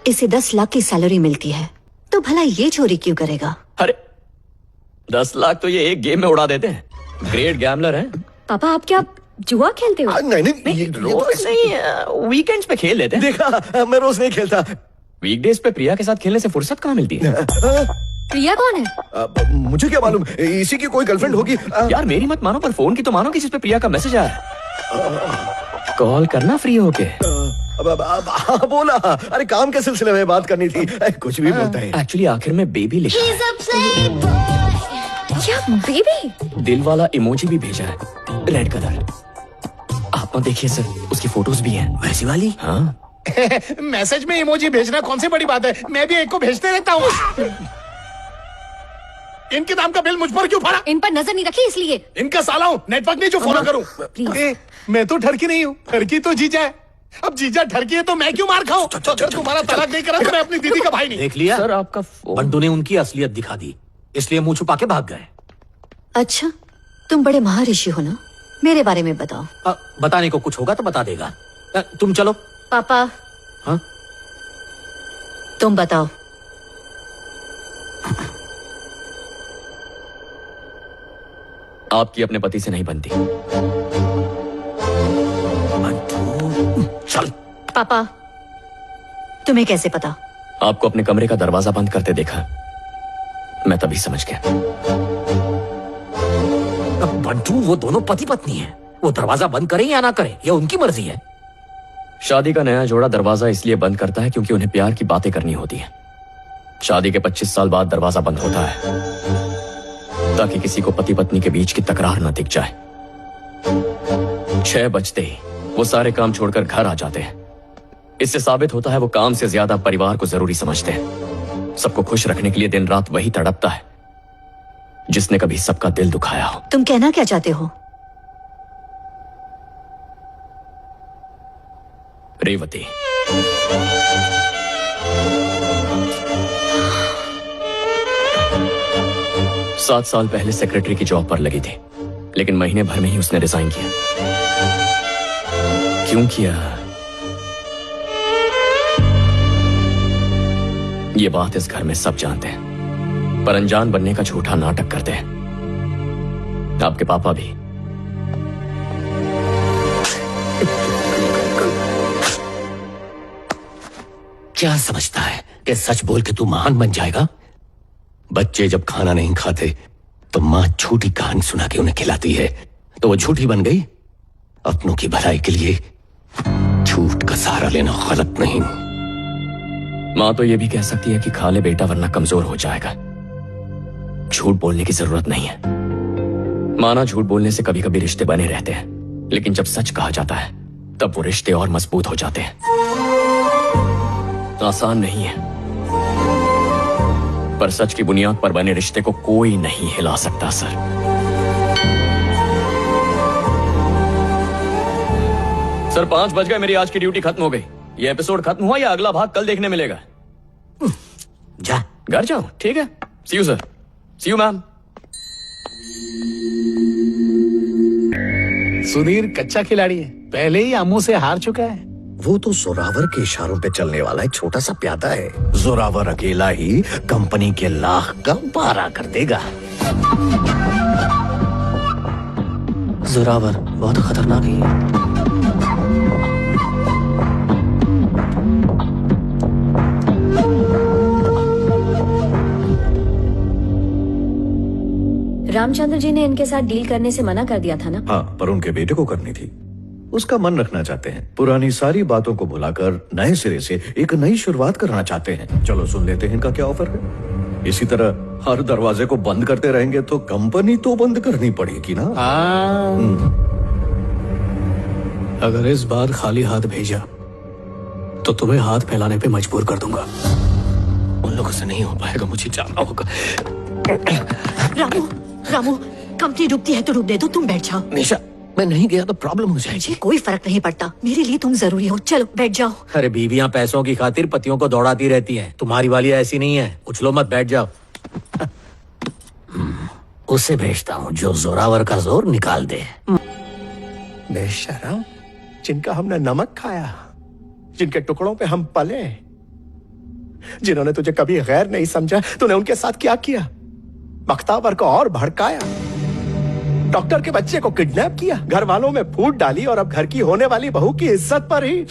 इसे 10 लाख की सैलरी मिलती है, तो भला ये चोरी क्यों करेगा? अरे 10 लाख तो ये एक गेम में उड़ा देते हैं। ग्रेट गैम्बलर हैं। पापा आप क्या जुआ खेलते हो? नहीं, ये रोज नहीं, वीकेंड्स पे खेल लेते हैं। देखा, मैं रोज नहीं खेलता। वीकडेज पे प्रिया के साथ खेलने से फुर्सत कहाँ मिलती है? प्रिया कौन है? मुझे क्या मालूम, इसी की कोई गर्लफ्रेंड होगी। यार मेरी मत मानो, पर फोन की तो मानो कि जिस पे प्रिया का मैसेज आया। कॉल करना फ्री होके। हाँ, बोला। अरे काम के सिलसिले में बात करनी थी। कुछ भी बोलता है। एक्चुअली आखिर में बेबी लिखा है। क्या बेबी? दिल वाला इमोजी भी भेजा है, रेड कलर। आप देखिए सर, उसकी फोटोज भी हैं। वैसी वाली? हाँ। मैसेज में इमोजी भेजना कौन सी बड़ी बात है? मैं भी एक को भेजते रहता हूँ। इनके नाम का बिल मुझ पर क्यों पड़ा? इन पर नजर नहीं रखी इसलिए। इनका साला हूँ, नेटवर्क नहीं जो फॉलो करूँ। मैं तो ठरकी नहीं हूँ, ठरकी तो जीजा है। अब जीजा ठरकी है तो मैं क्यों मार खाऊं? अगर तुम्हारा तलाक नहीं करा तो मैं अपनी दीदी का भाई नहीं। देख लिया सर आपका बंटू ने उनकी असलियत दिखा दी, इसलिए मुंह छुपा के भाग गए। अच्छा, तुम बड़े महर्षि हो ना, मेरे बारे में बताओ। बताने को कुछ होगा तो बता देगा। तुम चलो। पापा। हाँ? तुम बताओ। आपकी अपने पति से नहीं बनती। चल। पापा, तुम्हें कैसे पता? आपको अपने कमरे का दरवाजा बंद करते देखा, मैं तभी समझ गया। अब बंटू वो दोनों पति पत्नी हैं, वो दरवाजा बंद करें या ना करें ये उनकी मर्जी है। शादी का नया जोड़ा दरवाजा इसलिए बंद करता है क्योंकि उन्हें प्यार की बातें करनी होती है। शादी के 25 साल बाद दरवाजा बंद होता है ताकि किसी को पति पत्नी के बीच की तकरार न दिख जाए। 6 बजते ही वो सारे काम छोड़कर घर आ जाते हैं। इससे साबित होता है वो काम से ज्यादा परिवार को जरूरी समझते हैं। सबको खुश रखने के लिए दिन रात वही तड़पता है जिसने कभी सबका दिल दुखाया हो। तुम कहना क्या चाहते हो? रेवती, सात साल पहले सेक्रेटरी की जॉब पर लगी थी, लेकिन महीने भर में ही उसने रिजाइन किया। क्यों किया? ये बात इस घर में सब जानते हैं, पर अनजान बनने का झूठा नाटक करते हैं। आपके पापा भी। क्या समझता है कि सच बोल के तू महान बन जाएगा? बच्चे जब खाना नहीं खाते तो माँ झूठी कहानी सुना के उन्हें खिलाती है, तो वो झूठी बन गई। अपनों की भलाई के लिए झूठ का सहारा लेना गलत नहीं। माँ तो ये भी कह सकती है कि खा ले बेटा वरना कमजोर हो जाएगा। झूठ बोलने की जरूरत नहीं है। माना झूठ बोलने से कभी कभी रिश्ते बने रहते हैं, लेकिन जब सच कहा जाता है तब वो रिश्ते और मजबूत हो जाते हैं। आसान नहीं है, पर सच की बुनियाद पर बने रिश्ते को कोई नहीं हिला सकता। सर 5 बज गए, मेरी आज की ड्यूटी खत्म हो गई। ये एपिसोड खत्म हुआ या अगला भाग कल देखने मिलेगा? जा घर जाओ, ठीक है। See you sir. See you ma'am. Sudhir कच्चा खिलाड़ी है, पहले ही आमू से हार चुका है। वो तो जोरावर के इशारों पे चलने वाला एक छोटा सा प्यादा है। जोरावर अकेला ही कंपनी के लाख का 12 कर देगा। जोरावर बहुत खतरनाक है। रामचंद्र जी ने इनके साथ डील करने से मना कर दिया था ना? हाँ, पर उनके बेटे को करनी थी। उसका मन रखना चाहते हैं। पुरानी सारी बातों को भुलाकर नए सिरे से एक नई शुरुआत करना चाहते हैं। चलो सुन लेते हैं इनका क्या ऑफर है। इसी तरह हर दरवाजे को बंद करते रहेंगे तो कंपनी तो बंद करनी पड़ेगी ना। अगर इस बार खाली हाथ भेजा तो तुम्हें हाथ फैलाने पे मजबूर कर दूंगा। उन लोगों से नहीं हो पाएगा, मुझे जाना होगा। रामू, रामू, कंपनी डूबती है तो डूबने दो, तुम बैठ जाओ। निशा, मैं नहीं गया तो प्रॉब्लम हो जाएगी। मुझे कोई फर्क नहीं पड़ता, मेरे लिए तुम जरूरी हो। चलो बैठ जाओ। अरे बीवियां पैसों की खातिर पतियों को दौड़ाती रहती हैं। तुम्हारी वाली ऐसी नहीं है। उछलो मत, बैठ जाओ। उसे भेजता हूँ जो जोरावर का जोर निकाल दे। बेशरम, जिनका हमने नमक खाया, जिनके टुकड़ों पे हम पले, जिन्होंने तुझे कभी गैर नहीं समझा, तूने उनके साथ क्या किया? बख्तावर को और भड़काया, डॉक्टर के बच्चे को किडनैप किया, घर वालों में फूट डाली और अब घर की होने वाली बहू की इज्जत पर ही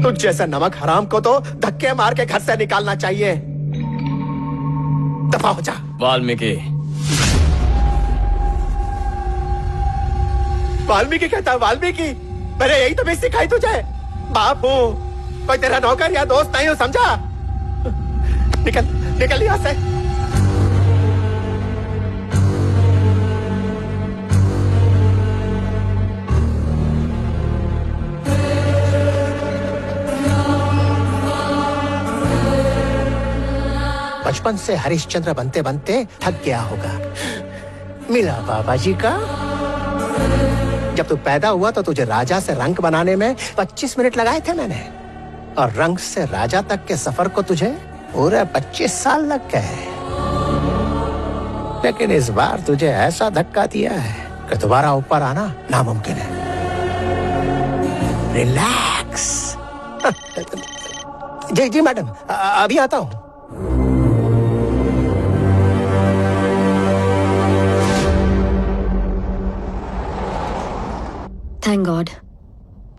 तुझ जैसे नमक हराम को तो धक्के मार के घर से निकालना चाहिए। दफा हो जा। वाल्मीकि वाल्मीकि कहता है, वाल्मीकि मैंने यही तो भी सिखाई तुझे। बाप हूं, कोई तेरा नौकर या दोस्त नहीं हूं, समझा? निकल निकल यहां से। बचपन से हरिश्चंद्र बनते बनते थक गया होगा। मिला बाबा जी का। जब तू पैदा हुआ तो तुझे राजा से रंक बनाने में 25 मिनट लगाए थे मैंने, और रंक से राजा तक के सफर को तुझे पूरे 25 साल लग गए। लेकिन इस बार तुझे ऐसा धक्का दिया है कि दोबारा ऊपर आना नामुमकिन है। रिलैक्स। जी जी मैडम, अभी आता हूं। थैंक गॉड,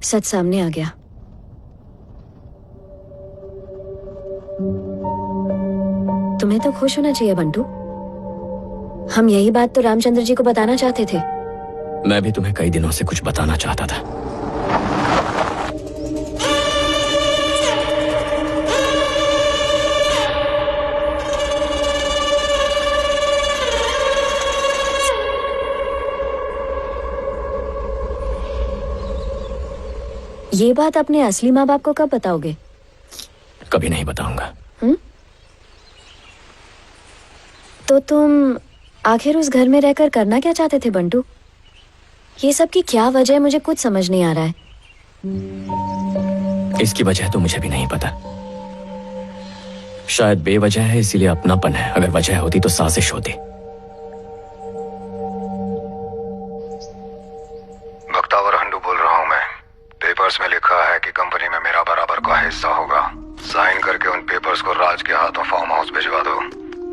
सच सामने आ गया। तुम्हें तो खुश होना चाहिए बंटू। हम यही बात तो रामचंद्र जी को बताना चाहते थे। मैं भी तुम्हें कई दिनों से कुछ बताना चाहता था। ये बात अपने असली माँ बाप को कब बताओगे? कभी नहीं बताऊंगा। तो तुम आखिर उस घर में रहकर करना क्या चाहते थे बंटू? ये सब की क्या वजह है, मुझे कुछ समझ नहीं आ रहा है। इसकी वजह तो मुझे भी नहीं पता। शायद बेवजह है, इसीलिए अपनापन है। अगर वजह होती तो साजिश होती। बख्तावर हंडू बोल रहा हूं मैं। पेपर्स में लिखा है कि कंपनी में मेरा बराबर का हिस्सा होगा। साइन करके उन पेपर्स को राज के हाथों फार्म हाउस भिजवा दो।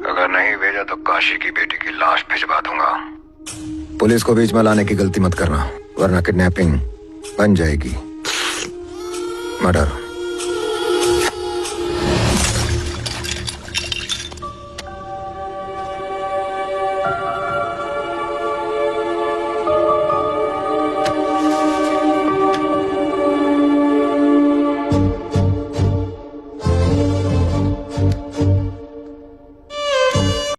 अगर नहीं भेजा तो काशी की बेटी की लाश भिजवा दूंगा। पुलिस को बीच में लाने की गलती मत करना, वरना किडनैपिंग बन जाएगी मर्डर।